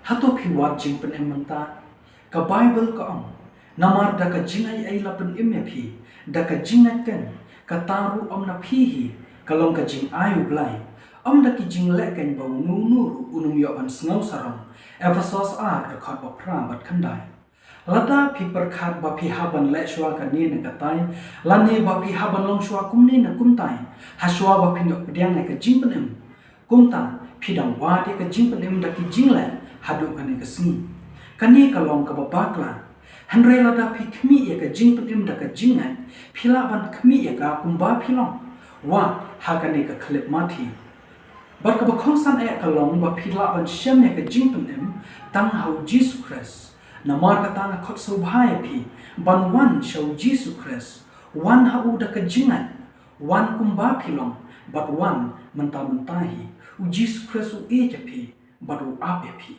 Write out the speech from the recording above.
Hato piwat jingpynim mynta ka Bible ka om namar da ka jingai ai lapen imnya phi da ka jingat ken ka taru om na phi hi kalong ka jing ayu blai om da ki jing le ken bau nu nu unum yo ban snau sarong Ephesos da khat ba pra bat khandai lada phi perkhat ba phi haban le shwa ka ni na ka tai lani ba phi haban long shwa kum ni na kum tai ha shwa ba phi no pdiang ka jingpynim kum ta phi dang wa de ka jingpynim da ki jing le hadu ka ni ka sni kani kalong ka babakla hanre lada phi khmi ya ka jingpynim da ka jingat phila ban khmi ya ka kumba philong wa ha ka ni ka khlip ma thi bar ka ba khong san e kalong ba phila ban shem ya ka jingpynim tang hau Jesus Christ namar ka tang khot so bhai phi ban wan show Jesus Christ wan hau da ka jingat wan kumba philong but wan manta hi u Jesus Christ u e ja phi but u ap ya phi